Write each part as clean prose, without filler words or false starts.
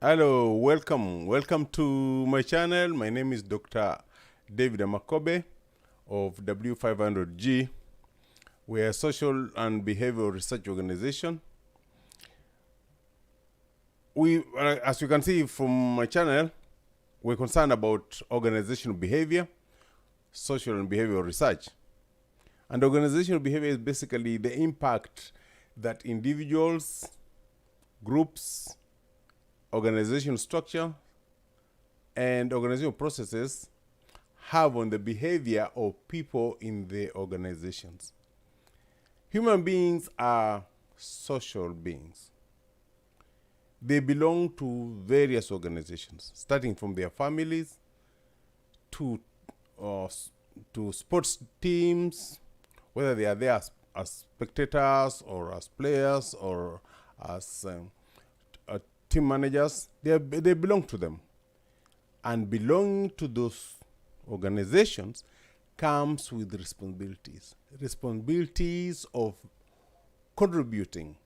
Hello, welcome to my channel. My name is Dr. David Amakobe of W500G. We are a social and behavioral research organization. As you can see from my channel, we're concerned about organizational behavior, social and behavioral research. And organizational behavior is basically the impact that individuals, groups, organizational structure, and organizational processes have on the behavior of people in the organizations. Human beings are social beings. They belong to various organizations, starting from their families to sports teams, whether they are there as spectators or as players or as team managers. They belong to them. And belonging to those organizations comes with responsibilities of contributing,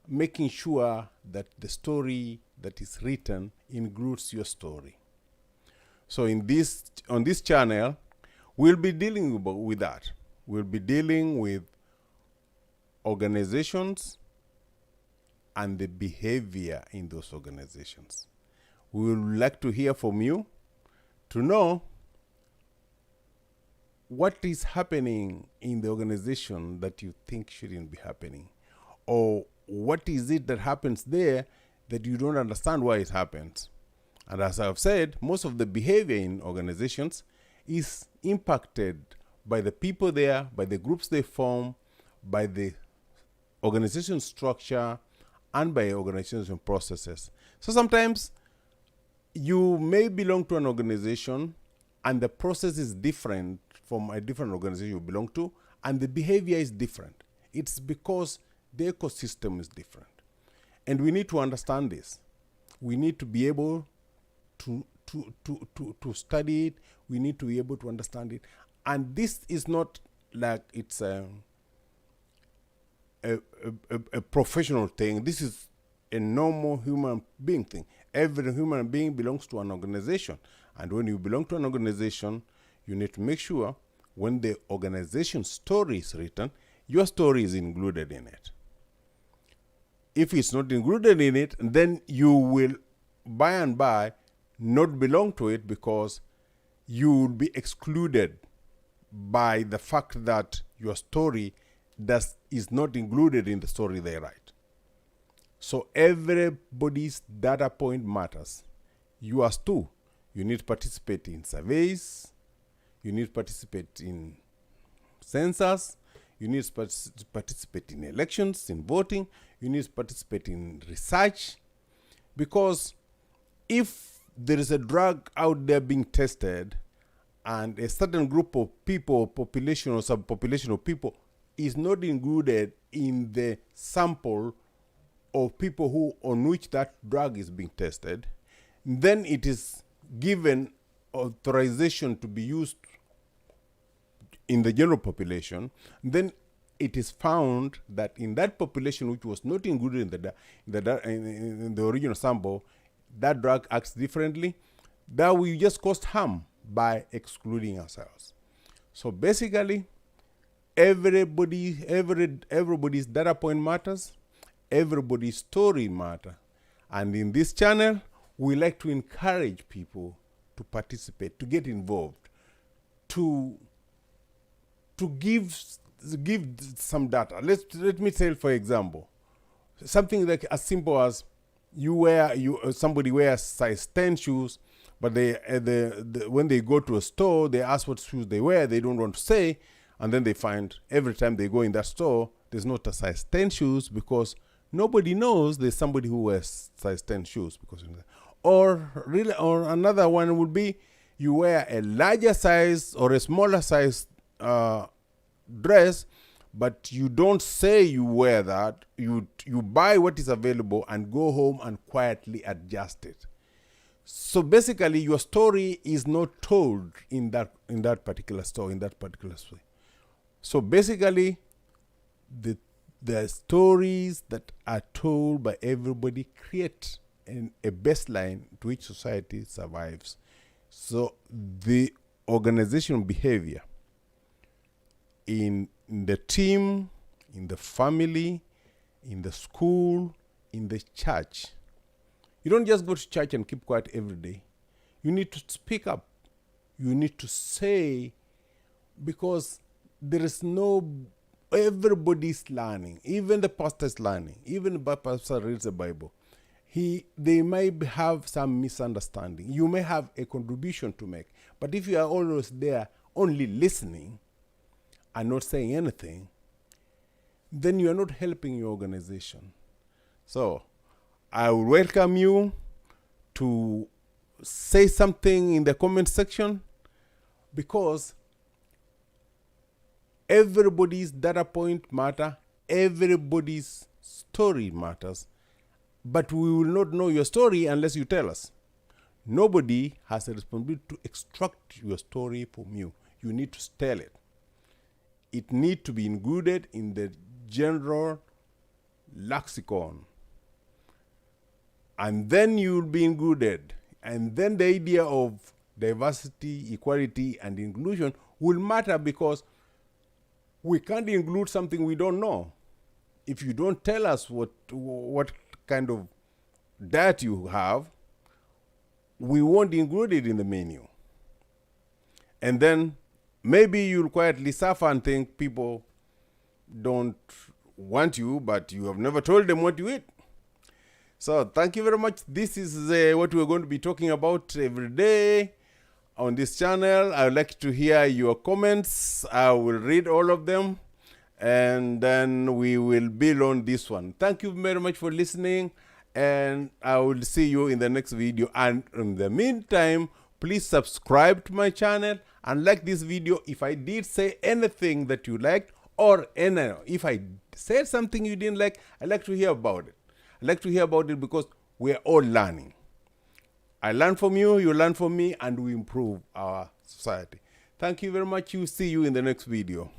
making sure that the story that is written includes your story. So on this channel, we'll be dealing with that. We'll be dealing with organizations and the behavior in those organizations. We would like to hear from you to know what is happening in the organization that you think shouldn't be happening, or what is it that happens there that you don't understand why it happens. And as I've said, most of the behavior in organizations is impacted by the people there, by the groups they form, by the organization structure, and by organization processes. So sometimes you may belong to an organization and the process is different from a different organization you belong to, and the behavior is different. It's because the ecosystem is different. And we need to understand this. We need to be able to study it. We need to be able to understand it. And this is not like it's a professional thing. This is a normal human being thing. Every human being belongs to an organization. And when you belong to an organization, you need to make sure when the organization story is written, your story is included in it. If it's not included in it, then you will by and by not belong to it, because you will be excluded by the fact that your story is not included in the story they write. So everybody's data point matters. Yours too. You need to participate in surveys. You need to participate in census. You need to participate in elections, in voting. You need to participate in research. Because if there is a drug out there being tested and a certain group of people, population or subpopulation of people, is not included in the sample of people on which that drug is being tested, then it is given authorization to be used in the general population. Then it is found that in that population which was not included in the original sample, that drug acts differently. That we just caused harm by excluding ourselves. So basically, everybody's data point matters. Everybody's story matters. And in this channel, we like to encourage people to participate, to get involved, to give some data. Let me tell, for example, something like as simple as somebody wears size 10 shoes, but when they go to a store, they ask what shoes they wear. They don't want to say, and then they find every time they go in that store, there's not a size 10 shoes, because nobody knows there's somebody who wears size 10 shoes. Or another one would be you wear a larger size or a smaller size dress, but you don't say you wear that. You buy what is available and go home and quietly adjust it. So basically, your story is not told in that particular store, in that particular way. So basically, the stories that are told by everybody create a baseline to which society survives. So the organizational behavior in the team, in the family, in the school, in the church. You don't just go to church and keep quiet every day. You need to speak up. You need to say, because there is everybody's learning. Even the pastor is learning. Even the pastor reads the Bible. They might have some misunderstanding. You may have a contribution to make. But if you are always there only listening and not saying anything, then you are not helping your organization. So I will welcome you to say something in the comment section, because everybody's data point matter, everybody's story matters, but we will not know your story unless you tell us. Nobody has a responsibility to extract your story from you. You need to tell it. It needs to be included in the general lexicon. And then you'll be included. And then the idea of diversity, equality, and inclusion will matter, because we can't include something we don't know. If you don't tell us what kind of diet you have, we won't include it in the menu. And then maybe you'll quietly suffer and think people don't want you, but you have never told them what you eat. So thank you very much. This is what we're going to be talking about every day on this channel. I would like to hear your comments. I will read all of them, and then we will build on this one. Thank you very much for listening, and I will see you in the next video. And in the meantime, please subscribe to my channel and like this video if I did say anything that you liked, or if I said something you didn't like. I'd like to hear about it. I'd like to hear about it, because we're all learning. I learn from you, you learn from me, and we improve our society. Thank you very much. See you in the next video.